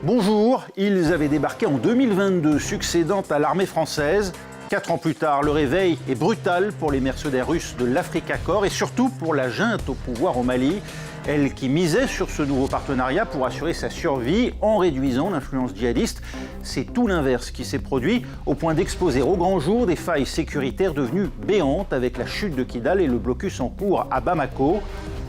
Bonjour, ils avaient débarqué en 2022, succédant à l'armée française. 4 ans plus tard, le réveil est brutal pour les mercenaires russes de l'Africa Corps et surtout pour la junte au pouvoir au Mali. Elle qui misait sur ce nouveau partenariat pour assurer sa survie en réduisant l'influence djihadiste. C'est tout l'inverse qui s'est produit, au point d'exposer au grand jour des failles sécuritaires devenues béantes avec la chute de Kidal et le blocus en cours à Bamako.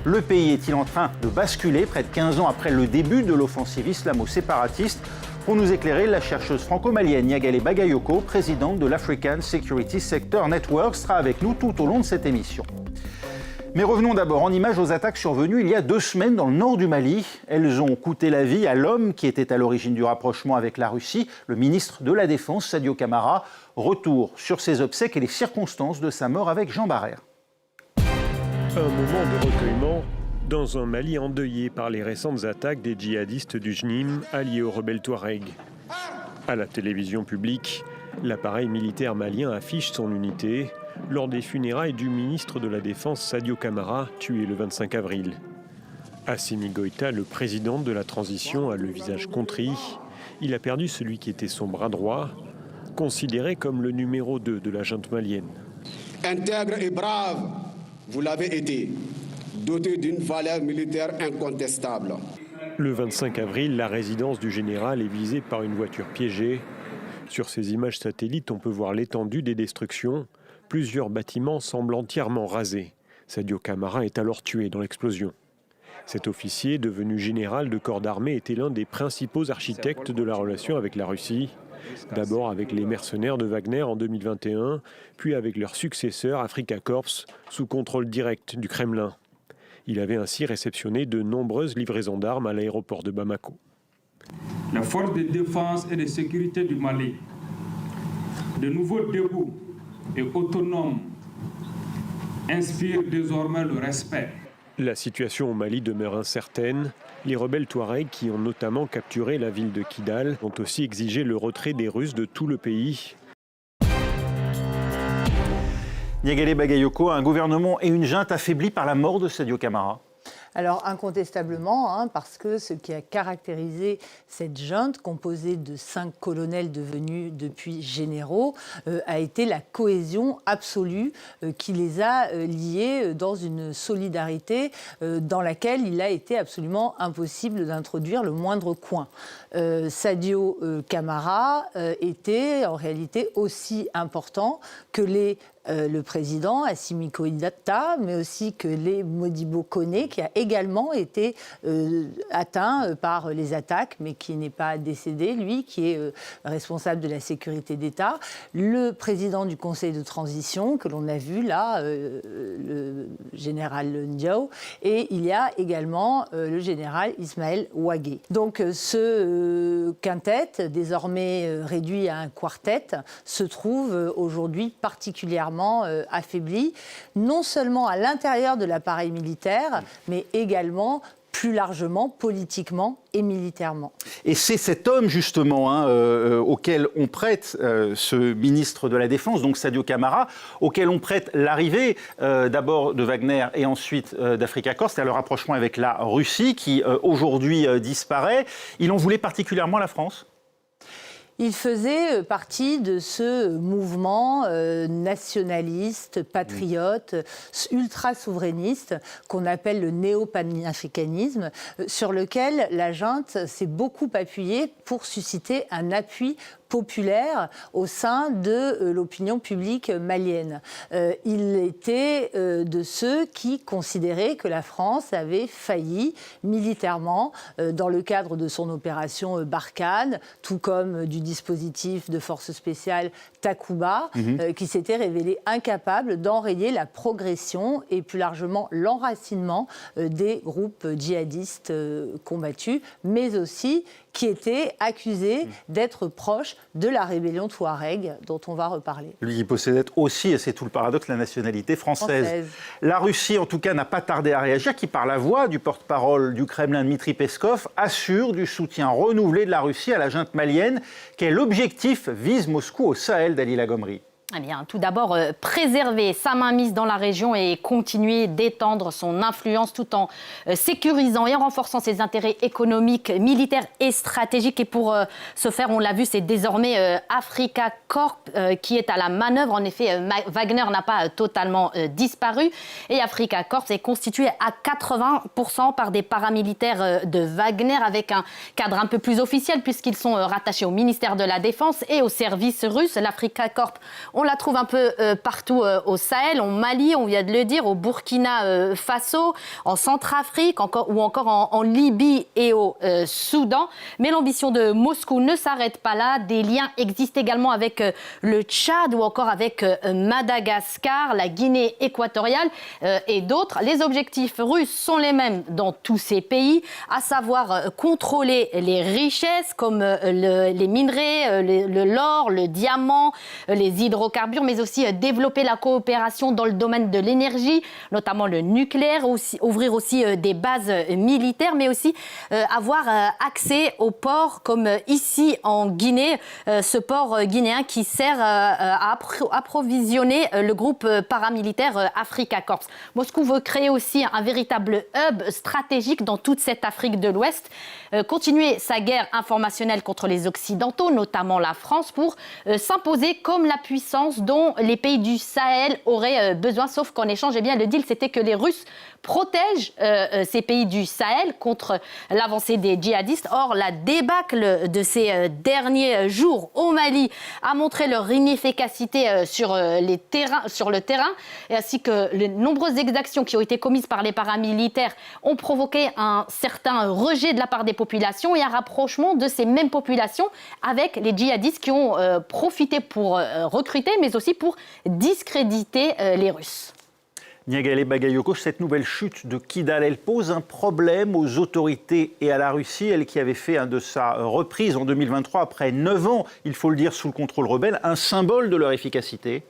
Le pays est-il en train de basculer près de 15 ans après le début de l'offensive islamo-séparatiste? Pour nous éclairer, la chercheuse franco-malienne Nyagale Bagayoko, présidente de l'African Security Sector Network, sera avec nous tout au long de cette émission. Mais revenons d'abord en images aux attaques survenues il y a 2 semaines dans le nord du Mali. Elles ont coûté la vie à l'homme qui était à l'origine du rapprochement avec la Russie, le ministre de la Défense, Sadio Camara. Retour sur ses obsèques et les circonstances de sa mort avec Jean Barrère. Un moment de recueillement dans un Mali endeuillé par les récentes attaques des djihadistes du JNIM alliés aux rebelles Touaregs. À la télévision publique, l'appareil militaire malien affiche son unité lors des funérailles du ministre de la Défense Sadio Camara, tué le 25 avril. Assimi Goïta, le président de la transition, a le visage contrit. Il a perdu celui qui était son bras droit, considéré comme le numéro 2 de la junte malienne. Intègre et brave, vous l'avez été, doté d'une valeur militaire incontestable. Le 25 avril, la résidence du général est visée par une voiture piégée. Sur ces images satellites, on peut voir l'étendue des destructions. Plusieurs bâtiments semblent entièrement rasés. Sadio Camara est alors tué dans l'explosion. Cet officier, devenu général de corps d'armée, était l'un des principaux architectes de la relation avec la Russie. D'abord avec les mercenaires de Wagner en 2021, puis avec leur successeur Africa Corps, sous contrôle direct du Kremlin. Il avait ainsi réceptionné de nombreuses livraisons d'armes à l'aéroport de Bamako. La force de défense et de sécurité du Mali, de nouveau debout et autonome, inspire désormais le respect. La situation au Mali demeure incertaine. Les rebelles Touaregs, qui ont notamment capturé la ville de Kidal, ont aussi exigé le retrait des Russes de tout le pays. Nyagale Bagayoko, un gouvernement et une junte affaiblis par la mort de Sadio Camara. Alors incontestablement, parce que ce qui a caractérisé cette junte, composée de 5 colonels devenus depuis généraux, a été la cohésion absolue qui les a liés dans une solidarité dans laquelle il a été absolument impossible d'introduire le moindre coin. Sadio Camara était en réalité aussi important que le président Assimi Goïta, mais aussi que les Modibo Koné, qui a également été atteint par les attaques, mais qui n'est pas décédé, lui, qui est responsable de la sécurité d'État. Le président du Conseil de transition, que l'on a vu là, le général Ndiaye, et il y a également le général Ismaël Ouagé. Donc ce quintet, désormais réduit à un quartet, se trouve aujourd'hui particulièrement affaibli, non seulement à l'intérieur de l'appareil militaire, mais également plus largement, politiquement et militairement. Et c'est cet homme, justement, auquel on prête, ce ministre de la Défense, donc Sadio Camara, auquel on prête l'arrivée d'abord de Wagner et ensuite d'Africa Corps, c'est-à-dire le rapprochement avec la Russie, qui aujourd'hui disparaît. Il en voulait particulièrement la France ? Il faisait partie de ce mouvement nationaliste, patriote, ultra-souverainiste, qu'on appelle le néo-panafricanisme, sur lequel la junte s'est beaucoup appuyée pour susciter un appui populaire au sein de l'opinion publique malienne. Il était de ceux qui considéraient que la France avait failli militairement dans le cadre de son opération Barkhane, tout comme du dispositif de forces spéciales Takuba, qui s'était révélé incapable d'enrayer la progression et plus largement l'enracinement des groupes djihadistes combattus, mais aussi qui était accusé d'être proche de la rébellion Touareg, dont on va reparler. Lui, il possédait aussi, et c'est tout le paradoxe, la nationalité française. La Russie, en tout cas, n'a pas tardé à réagir, qui, par la voix du porte-parole du Kremlin, Dmitri Peskov, assure du soutien renouvelé de la Russie à la junte malienne. Quel objectif vise Moscou au Sahel, Dalila Gomri ? Eh bien, tout d'abord, préserver sa mainmise dans la région et continuer d'étendre son influence tout en sécurisant et en renforçant ses intérêts économiques, militaires et stratégiques. Et pour ce faire, on l'a vu, c'est désormais Africa Corp qui est à la manœuvre. En effet, Wagner n'a pas totalement disparu. Et Africa Corp est constitué à 80% par des paramilitaires de Wagner, avec un cadre un peu plus officiel puisqu'ils sont rattachés au ministère de la Défense et au service russe. L'Africa Corp, on la trouve un peu partout au Sahel, au Mali, on vient de le dire, au Burkina Faso, en Centrafrique ou encore en Libye et au Soudan. Mais l'ambition de Moscou ne s'arrête pas là. Des liens existent également avec le Tchad ou encore avec Madagascar, la Guinée équatoriale et d'autres. Les objectifs russes sont les mêmes dans tous ces pays, à savoir contrôler les richesses comme les minerais, l'or, le diamant, les hydrocarbures, mais aussi développer la coopération dans le domaine de l'énergie, notamment le nucléaire, ouvrir aussi des bases militaires, mais aussi avoir accès aux ports comme ici en Guinée, ce port guinéen qui sert à approvisionner le groupe paramilitaire Africa Corps. Moscou veut créer aussi un véritable hub stratégique dans toute cette Afrique de l'Ouest, continuer sa guerre informationnelle contre les Occidentaux, notamment la France, pour s'imposer comme la puissance dont les pays du Sahel auraient besoin, sauf qu'en échange, eh bien, le deal, c'était que les Russes protègent ces pays du Sahel contre l'avancée des djihadistes. Or, la débâcle de ces derniers jours au Mali a montré leur inefficacité sur le terrain, ainsi que les nombreuses exactions qui ont été commises par les paramilitaires ont provoqué un certain rejet de la part des populations et un rapprochement de ces mêmes populations avec les djihadistes qui ont profité pour recruter, mais aussi pour discréditer les Russes. Niagale Bagayoko, cette nouvelle chute de Kidal, elle pose un problème aux autorités et à la Russie, elle qui avait fait de sa reprise en 2023, après 9 ans, il faut le dire, sous le contrôle rebelle, un symbole de leur efficacité.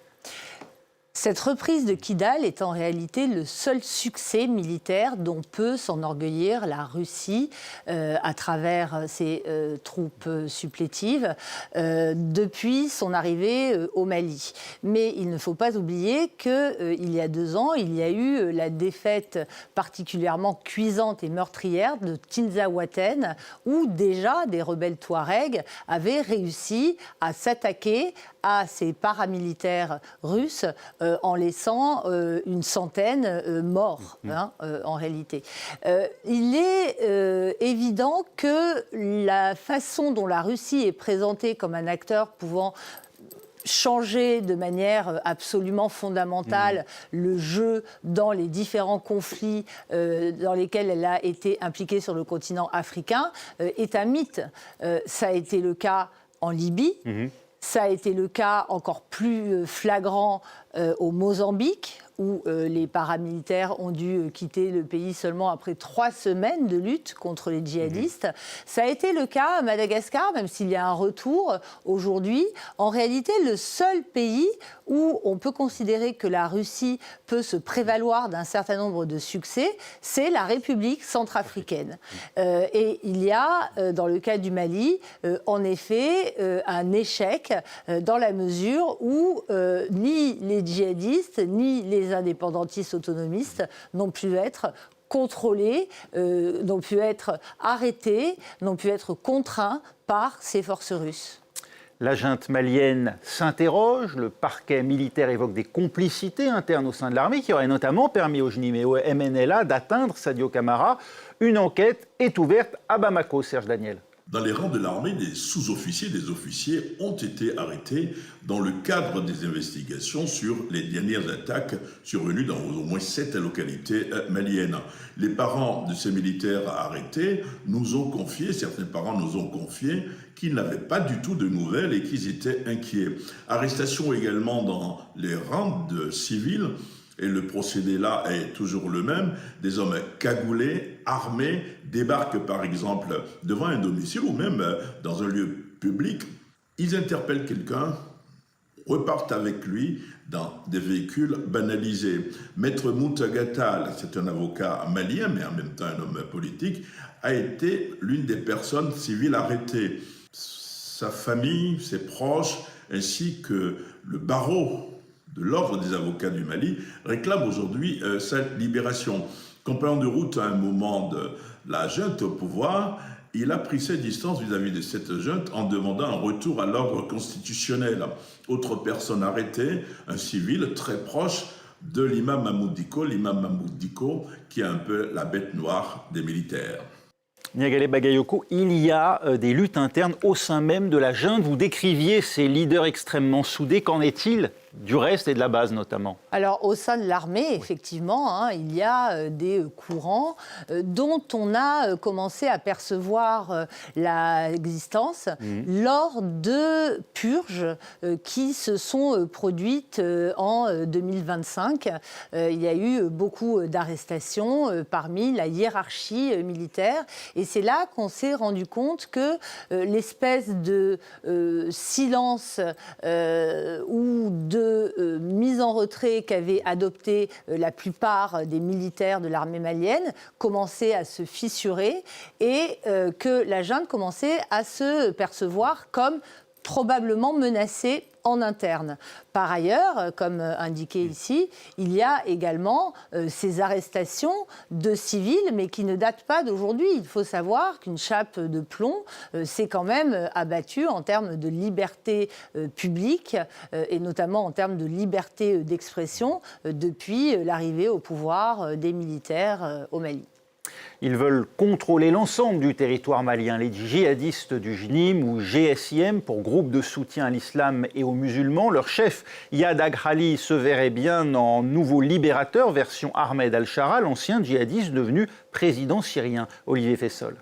Cette reprise de Kidal est en réalité le seul succès militaire dont peut s'enorgueillir la Russie à travers ses troupes supplétives depuis son arrivée au Mali. Mais il ne faut pas oublier qu'il y a 2 ans, il y a eu la défaite particulièrement cuisante et meurtrière de Tinzaouaten, où déjà des rebelles touaregs avaient réussi à s'attaquer à ces paramilitaires russes en laissant une centaine morts, en réalité. Il est évident que la façon dont la Russie est présentée comme un acteur pouvant changer de manière absolument fondamentale le jeu dans les différents conflits dans lesquels elle a été impliquée sur le continent africain est un mythe. Ça a été le cas en Libye. Ça a été le cas encore plus flagrant au Mozambique, où les paramilitaires ont dû quitter le pays seulement après 3 semaines de lutte contre les djihadistes. Ça a été le cas à Madagascar, même s'il y a un retour aujourd'hui. En réalité, le seul pays où on peut considérer que la Russie peut se prévaloir d'un certain nombre de succès, c'est la République centrafricaine. Et il y a, dans le cas du Mali, en effet, un échec dans la mesure où ni les djihadistes, ni les indépendantistes autonomistes n'ont pu être contrôlés, n'ont pu être arrêtés, n'ont pu être contraints par ces forces russes. La junte malienne s'interroge, le parquet militaire évoque des complicités internes au sein de l'armée qui auraient notamment permis au JNIM et au MNLA d'atteindre Sadio Camara. Une enquête est ouverte à Bamako, Serge Daniel. Dans les rangs de l'armée, des sous-officiers, des officiers ont été arrêtés dans le cadre des investigations sur les dernières attaques survenues dans au moins 7 localités maliennes. Les parents de ces militaires arrêtés nous ont confié, certains parents nous ont confié, qu'ils n'avaient pas du tout de nouvelles et qu'ils étaient inquiets. Arrestation également dans les rangs de civils. Et le procédé là est toujours le même. Des hommes cagoulés, armés, débarquent par exemple devant un domicile ou même dans un lieu public. Ils interpellent quelqu'un, repartent avec lui dans des véhicules banalisés. Maître Moutagatal, c'est un avocat malien, mais en même temps un homme politique, a été l'une des personnes civiles arrêtées. Sa famille, ses proches, ainsi que le barreau de l'ordre des avocats du Mali réclame aujourd'hui sa libération. Compagnons de route à un moment de la junte au pouvoir, il a pris ses distances vis-à-vis de cette junte en demandant un retour à l'ordre constitutionnel. Autre personne arrêtée, un civil très proche de l'imam Mahmoud Dicko, qui est un peu la bête noire des militaires. Niagale Bagayoko, il y a des luttes internes au sein même de la junte. Vous décriviez ces leaders extrêmement soudés. Qu'en est-il du reste et de la base notamment? Alors au sein de l'armée, effectivement, il y a des courants dont on a commencé à percevoir l'existence lors de purges qui se sont produites en 2025. Il y a eu beaucoup d'arrestations parmi la hiérarchie militaire et c'est là qu'on s'est rendu compte que l'espèce de silence ou de mise en retrait qu'avaient adopté la plupart des militaires de l'armée malienne commençait à se fissurer et que la junte commençait à se percevoir comme probablement menacée en interne. Par ailleurs, comme indiqué ici, il y a également ces arrestations de civils, mais qui ne datent pas d'aujourd'hui. Il faut savoir qu'une chape de plomb s'est quand même abattue en termes de liberté publique et notamment en termes de liberté d'expression depuis l'arrivée au pouvoir des militaires au Mali. Ils veulent contrôler l'ensemble du territoire malien. Les djihadistes du JNIM ou GSIM, pour groupe de soutien à l'islam et aux musulmans, leur chef Iyad Agrali se verrait bien en nouveau libérateur, version Ahmed al-Shara, l'ancien djihadiste devenu président syrien. Olivier Fessol.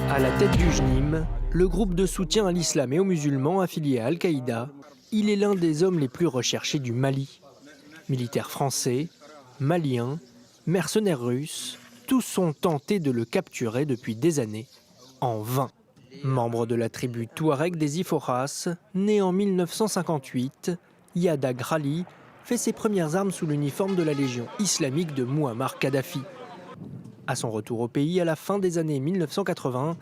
À la tête du JNIM, le groupe de soutien à l'islam et aux musulmans affilié à Al-Qaïda, il est l'un des hommes les plus recherchés du Mali. Militaires français, maliens, mercenaires russes, tous ont tenté de le capturer depuis des années, en vain. Membre de la tribu Touareg des Iforas, né en 1958, Iyad Agrali fait ses premières armes sous l'uniforme de la Légion islamique de Mouammar Kadhafi. À son retour au pays à la fin des années 1980,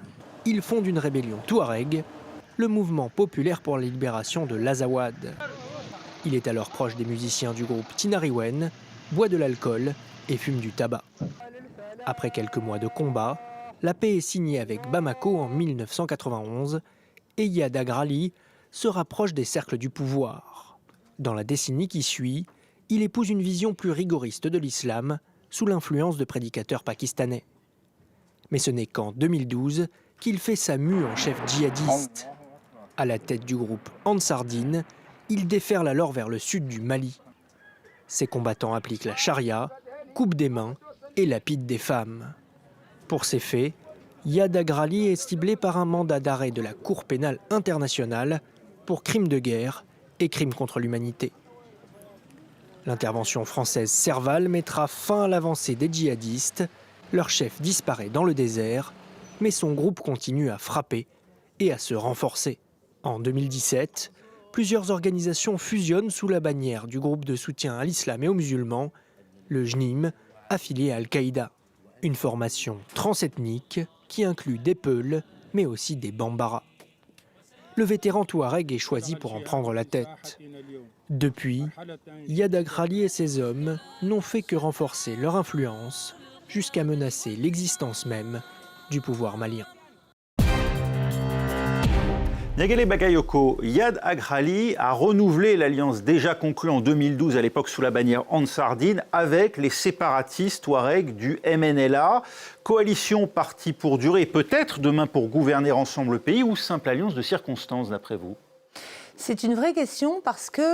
il fonde une rébellion Touareg, le mouvement populaire pour la libération de l'Azawad. Il est alors proche des musiciens du groupe Tinariwen, boit de l'alcool et fume du tabac. Après quelques mois de combat, la paix est signée avec Bamako en 1991 et Iyad Agrali se rapproche des cercles du pouvoir. Dans la décennie qui suit, il épouse une vision plus rigoriste de l'islam sous l'influence de prédicateurs pakistanais. Mais ce n'est qu'en 2012 qu'il fait sa mue en chef djihadiste. À la tête du groupe Ansar Dine, il déferle alors vers le sud du Mali. Ses combattants appliquent la charia, coupent des mains et lapident des femmes. Pour ces faits, Iyad Agrali est ciblé par un mandat d'arrêt de la Cour pénale internationale pour crimes de guerre et crimes contre l'humanité. L'intervention française Serval mettra fin à l'avancée des djihadistes. Leur chef disparaît dans le désert, mais son groupe continue à frapper et à se renforcer. En 2017, plusieurs organisations fusionnent sous la bannière du groupe de soutien à l'islam et aux musulmans, le JNIM, affilié à Al-Qaïda. Une formation transethnique qui inclut des Peuls, mais aussi des Bambara. Le vétéran Touareg est choisi pour en prendre la tête. Depuis, Iyad Agrali et ses hommes n'ont fait que renforcer leur influence jusqu'à menacer l'existence même du pouvoir malien. Niagale Bagayoko, Iyad Agrali a renouvelé l'alliance déjà conclue en 2012 à l'époque sous la bannière Ansar Dine avec les séparatistes Touareg du MNLA. Coalition partie pour durer, peut-être demain pour gouverner ensemble le pays ou simple alliance de circonstances d'après vous? C'est une vraie question parce que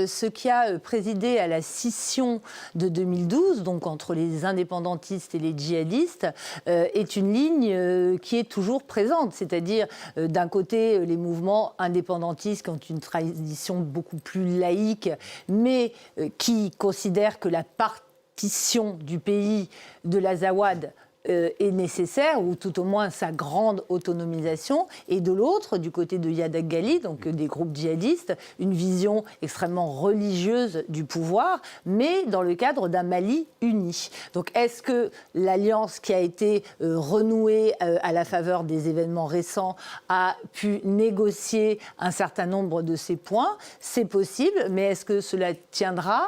ce qui a présidé à la scission de 2012, donc entre les indépendantistes et les djihadistes, est une ligne qui est toujours présente. C'est-à-dire, d'un côté, les mouvements indépendantistes qui ont une tradition beaucoup plus laïque, mais qui considèrent que la partition du pays de l'Azawad est nécessaire, ou tout au moins sa grande autonomisation, et de l'autre, du côté de Yadak Ghali, donc des groupes djihadistes, une vision extrêmement religieuse du pouvoir, mais dans le cadre d'un Mali uni. Donc est-ce que l'alliance qui a été renouée à la faveur des événements récents a pu négocier un certain nombre de ces points? C'est possible, mais est-ce que cela tiendra?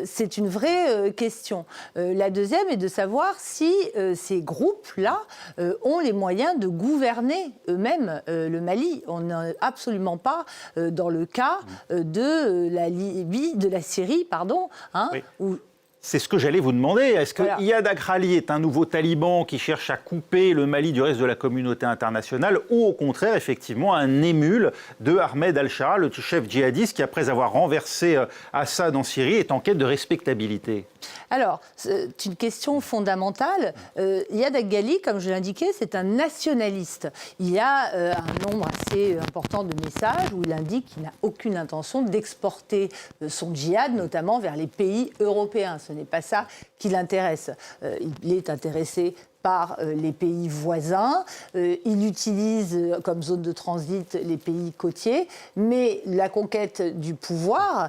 C'est une vraie question. La deuxième est de savoir si ces groupes-là ont les moyens de gouverner eux-mêmes le Mali. On n'est absolument pas dans le cas de la Libye, de la Syrie, pardon, hein, oui. où... C'est ce que j'allais vous demander. Est-ce que Voilà. Yadak Ghali est un nouveau taliban qui cherche à couper le Mali du reste de la communauté internationale, ou au contraire, effectivement, un émule de Ahmed al-Shara, le chef djihadiste qui, après avoir renversé Assad en Syrie, est en quête de respectabilité? Alors, c'est une question fondamentale. Yadak Ghali, comme je l'indiquais, c'est un nationaliste. Il y a un nombre assez important de messages où il indique qu'il n'a aucune intention d'exporter son djihad, notamment vers les pays européens. Ce n'est pas ça qui l'intéresse. Il est intéressé par les pays voisins. Il utilise comme zone de transit les pays côtiers, mais la conquête du pouvoir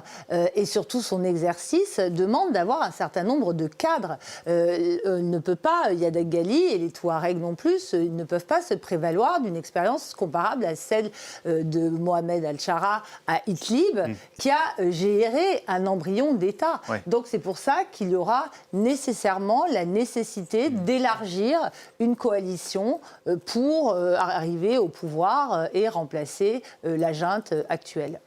et surtout son exercice demande d'avoir un certain nombre de cadres. Ne peut pas, Yadak Ghali et les Touaregs non plus, ils ne peuvent pas se prévaloir d'une expérience comparable à celle de Mohamed al-Shara à Idlib, qui a géré un embryon d'État. Ouais. Donc c'est pour ça qu'il y aura nécessairement la nécessité d'élargir une coalition pour arriver au pouvoir et remplacer la junte actuelle.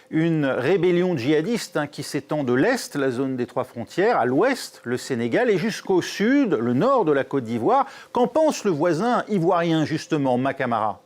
Une rébellion djihadiste qui s'étend de l'Est, la zone des trois frontières, à l'Ouest, le Sénégal, et jusqu'au Sud, le Nord de la Côte d'Ivoire. Qu'en pense le voisin ivoirien, justement, Makamara?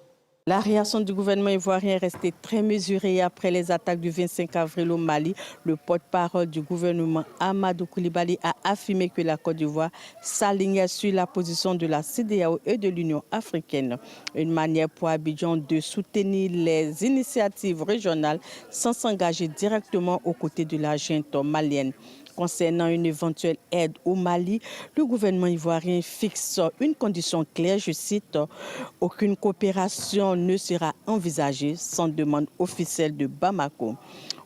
La réaction du gouvernement ivoirien est restée très mesurée après les attaques du 25 avril au Mali. Le porte-parole du gouvernement, Amadou Koulibaly, a affirmé que la Côte d'Ivoire s'alignait sur la position de la CEDEAO et de l'Union africaine. Une manière pour Abidjan de soutenir les initiatives régionales sans s'engager directement aux côtés de la junte malienne. Concernant une éventuelle aide au Mali, le gouvernement ivoirien fixe une condition claire, je cite, « Aucune coopération ne sera envisagée sans demande officielle de Bamako ».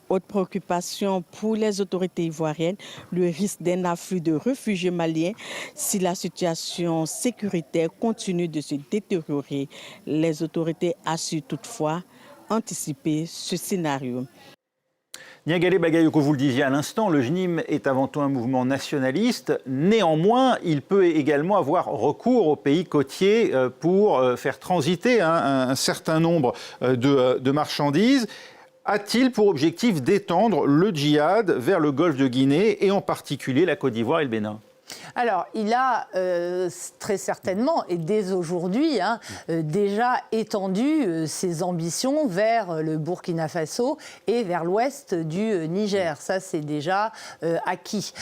Autre préoccupation pour les autorités ivoiriennes, le risque d'un afflux de réfugiés maliens si la situation sécuritaire continue de se détériorer. Les autorités assurent toutefois anticiper ce scénario. Niagale Bagayoko, vous le disiez à l'instant, le JNIM est avant tout un mouvement nationaliste. Néanmoins, il peut également avoir recours aux pays côtiers pour faire transiter un certain nombre de marchandises. A-t-il pour objectif d'étendre le djihad vers le golfe de Guinée et en particulier la Côte d'Ivoire et le Bénin ? Alors, il a très certainement, et dès aujourd'hui, déjà étendu ses ambitions vers le Burkina Faso et vers l'ouest du Niger. Ça, c'est déjà acquis.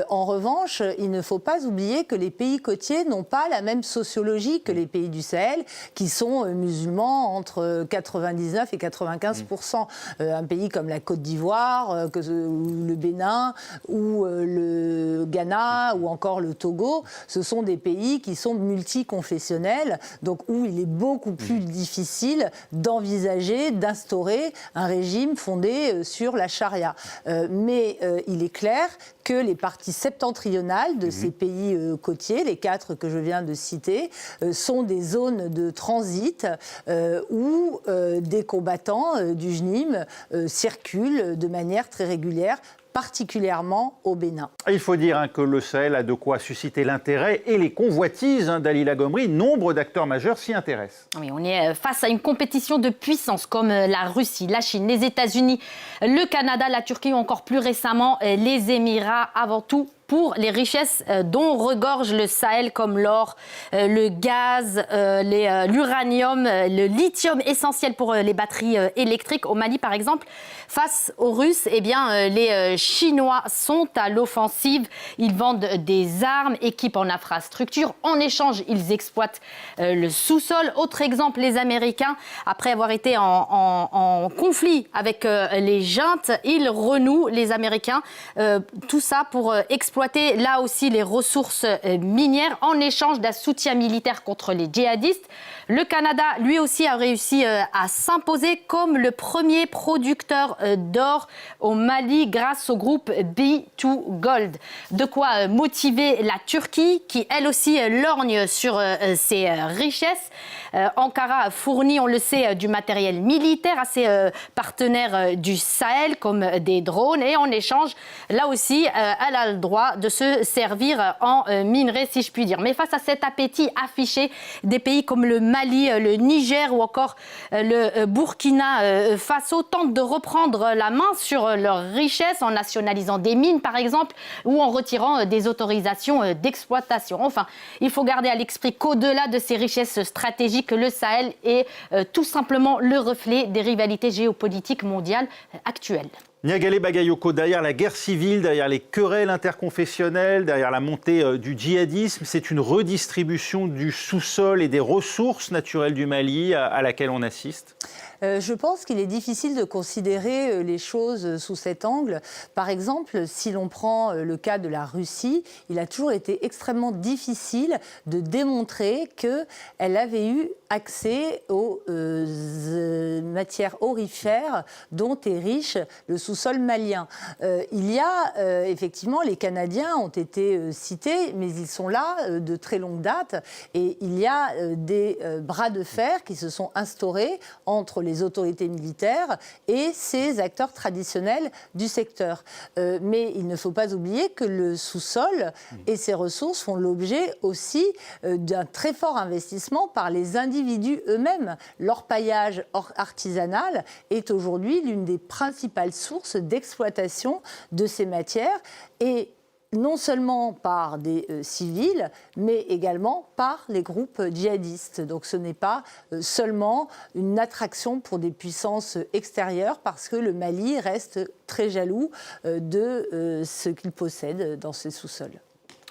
En revanche, il ne faut pas oublier que les pays côtiers n'ont pas la même sociologie que les pays du Sahel, qui sont musulmans entre 99 et 95%. Un pays comme la Côte d'Ivoire, ou le Bénin, ou le Ghana, ou encore le Togo, ce sont des pays qui sont multiconfessionnels, donc où il est beaucoup plus difficile d'envisager, d'instaurer un régime fondé sur la charia. Mais il est clair que les parties septentrionales de ces pays côtiers, les 4 que je viens de citer, sont des zones de transit où des combattants du JNIM circulent de manière très régulière, particulièrement au Bénin. Il faut dire que le Sahel a de quoi susciter l'intérêt et les convoitises d'Alila Gomri. Nombre d'acteurs majeurs s'y intéressent. Oui, on est face à une compétition de puissance comme la Russie, la Chine, les États-Unis, le Canada, la Turquie ou encore plus récemment les Émirats, avant tout pour les richesses dont regorge le Sahel comme l'or, le gaz, l'uranium, le lithium essentiel pour les batteries électriques. Au Mali, par exemple, face aux Russes, eh bien, les Chinois sont à l'offensive. Ils vendent des armes, équipent en infrastructure. En échange, ils exploitent le sous-sol. Autre exemple, les Américains, après avoir été en conflit avec les juntes, ils renouent, les Américains, tout ça pour exploiter exploiter là aussi les ressources minières en échange d'un soutien militaire contre les djihadistes. Le Canada, lui aussi, a réussi à s'imposer comme le premier producteur d'or au Mali grâce au groupe B2 Gold. De quoi motiver la Turquie, qui elle aussi lorgne sur ses richesses. Ankara fournit, on le sait, du matériel militaire à ses partenaires du Sahel, comme des drones. Et en échange, là aussi, elle a le droit de se servir en minerai, si je puis dire. Mais face à cet appétit affiché des pays comme le Mali, le Niger ou encore le Burkina Faso tentent de reprendre la main sur leurs richesses en nationalisant des mines, par exemple, ou en retirant des autorisations d'exploitation. Enfin, il faut garder à l'esprit qu'au-delà de ces richesses stratégiques, le Sahel est tout simplement le reflet des rivalités géopolitiques mondiales actuelles. Niagale Bagayoko, derrière la guerre civile, derrière les querelles interconfessionnelles, derrière la montée du djihadisme, c'est une redistribution du sous-sol et des ressources naturelles du Mali à laquelle on assiste ? Je pense qu'il est difficile de considérer les choses sous cet angle. Par exemple, si l'on prend le cas de la Russie, il a toujours été extrêmement difficile de démontrer qu'elle avait eu accès aux matières aurifères dont est riche le sous-sol malien. Il y a effectivement, les Canadiens ont été cités, mais ils sont là de très longue date et il y a des bras de fer qui se sont instaurés entre les autorités militaires et ces acteurs traditionnels du secteur. Mais il ne faut pas oublier que le sous-sol et ses ressources font l'objet aussi d'un très fort investissement par les individus eux-mêmes. L'orpaillage artisanal est aujourd'hui l'une des principales sources d'exploitation de ces matières et non seulement par des civils, mais également par les groupes djihadistes. Donc ce n'est pas seulement une attraction pour des puissances extérieures, parce que le Mali reste très jaloux de ce qu'il possède dans ses sous-sols.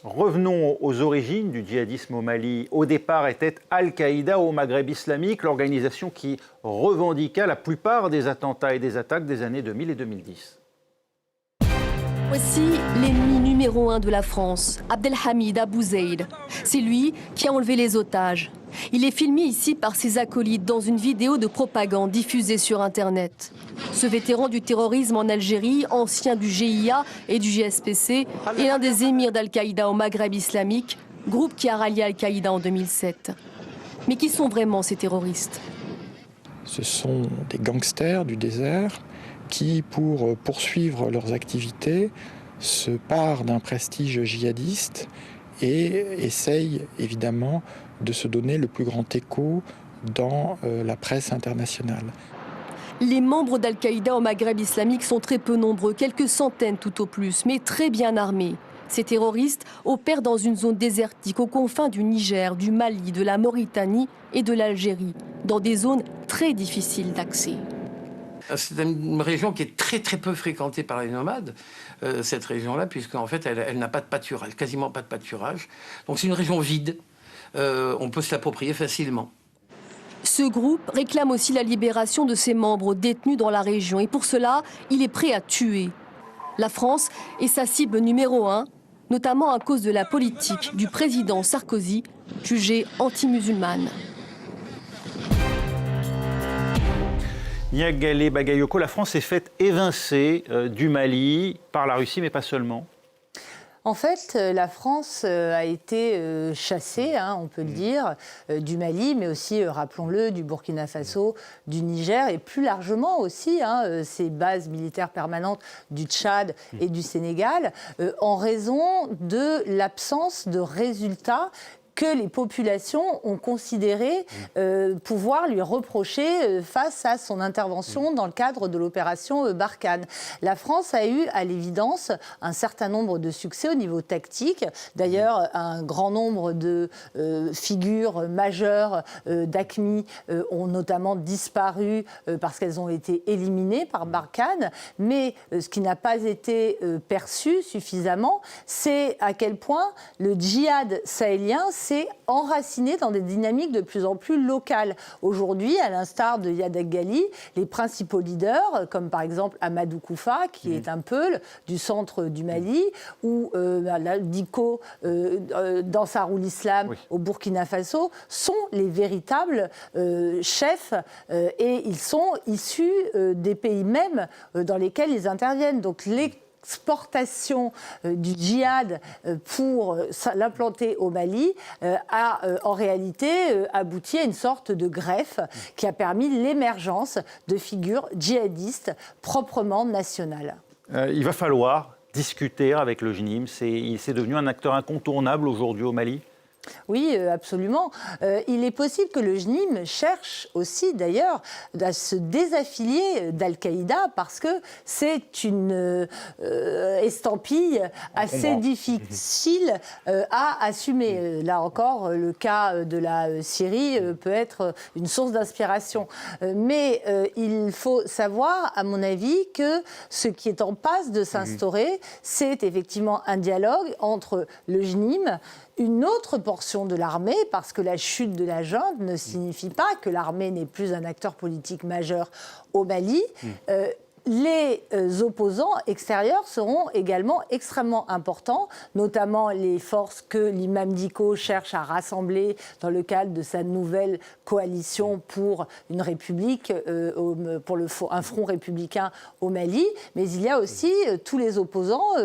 Revenons aux origines du djihadisme au Mali. Au départ était Al-Qaïda au Maghreb islamique, l'organisation qui revendiqua la plupart des attentats et des attaques des années 2000 et 2010. Voici l'ennemi numéro 1 de la France, Abdelhamid Abou Zeid. C'est lui qui a enlevé les otages. Il est filmé ici par ses acolytes dans une vidéo de propagande diffusée sur Internet. Ce vétéran du terrorisme en Algérie, ancien du GIA et du GSPC, est l'un des émirs d'Al-Qaïda au Maghreb islamique, groupe qui a rallié Al-Qaïda en 2007. Mais qui sont vraiment ces terroristes ? Ce sont des gangsters du désert qui, pour poursuivre leurs activités, se parent d'un prestige djihadiste et essayent évidemment de se donner le plus grand écho dans la presse internationale. Les membres d'Al-Qaïda au Maghreb islamique sont très peu nombreux, quelques centaines tout au plus, mais très bien armés. Ces terroristes opèrent dans une zone désertique aux confins du Niger, du Mali, de la Mauritanie et de l'Algérie, dans des zones très difficiles d'accès. C'est une région qui est très peu fréquentée par les nomades, cette région-là, puisqu'en fait elle n'a pas de pâturage, quasiment pas de pâturage. Donc c'est une région vide, on peut se l'approprier facilement. Ce groupe réclame aussi la libération de ses membres détenus dans la région et pour cela, il est prêt à tuer. La France est sa cible numéro 1, notamment à cause de la politique du président Sarkozy, jugée anti-musulmane. Niagale Bagayoko, la France s'est faite évincer du Mali par la Russie, mais pas seulement. En fait, la France a été chassée, on peut le dire, du Mali, mais aussi, rappelons-le, du Burkina Faso, du Niger et plus largement aussi ces bases militaires permanentes du Tchad et du Sénégal, en raison de l'absence de résultats que les populations ont considéré pouvoir lui reprocher face à son intervention dans le cadre de l'opération Barkhane. La France a eu, à l'évidence, un certain nombre de succès au niveau tactique. D'ailleurs, un grand nombre de figures majeures d'AQMI ont notamment disparu parce qu'elles ont été éliminées par Barkhane. Mais ce qui n'a pas été perçu suffisamment, c'est à quel point le djihad sahélien s'est enraciné dans des dynamiques de plus en plus locales. Aujourd'hui, à l'instar de Yadak Ghali, les principaux leaders, comme par exemple Amadou Koufa, qui est un Peul du centre du Mali, ou Diko d'Ansarul Islam au Burkina Faso, sont les véritables chefs et ils sont issus des pays mêmes dans lesquels ils interviennent. Donc l'exportation du djihad pour l'implanter au Mali a en réalité abouti à une sorte de greffe qui a permis l'émergence de figures djihadistes proprement nationales. Il va falloir discuter avec le JNIM. C'est devenu un acteur incontournable aujourd'hui au Mali. Oui, absolument. Il est possible que le JNIM cherche aussi, d'ailleurs, à se désaffilier d'Al-Qaïda parce que c'est une estampille assez difficile à assumer. Là encore, le cas de la Syrie peut être une source d'inspiration. Mais il faut savoir, à mon avis, que ce qui est en passe de s'instaurer, c'est effectivement un dialogue entre le JNIM, une autre portion de l'armée, parce que la chute de la junte ne signifie pas que l'armée n'est plus un acteur politique majeur au Mali. Les opposants extérieurs seront également extrêmement importants, notamment les forces que l'imam Diko cherche à rassembler dans le cadre de sa nouvelle coalition pour une république, pour un front républicain au Mali. Mais il y a aussi tous les opposants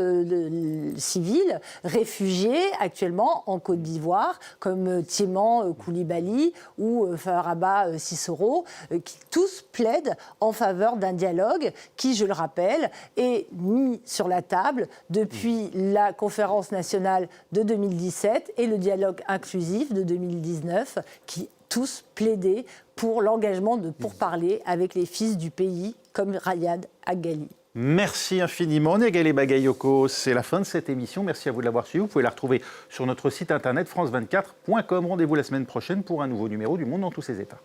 civils, réfugiés actuellement en Côte d'Ivoire, comme Tiéman Koulibaly ou Faraba Cissoro, qui tous plaident en faveur d'un dialogue qui, je le rappelle, est mis sur la table depuis la conférence nationale de 2017 et le dialogue inclusif de 2019, qui tous plaidaient pour l'engagement de pourparlers avec les fils du pays, comme Rayad Ghali. Merci infiniment, Négalé Bagayoko. C'est la fin de cette émission. Merci à vous de l'avoir suivi. Vous pouvez la retrouver sur notre site internet france24.com. Rendez-vous la semaine prochaine pour un nouveau numéro du Monde dans tous ses états.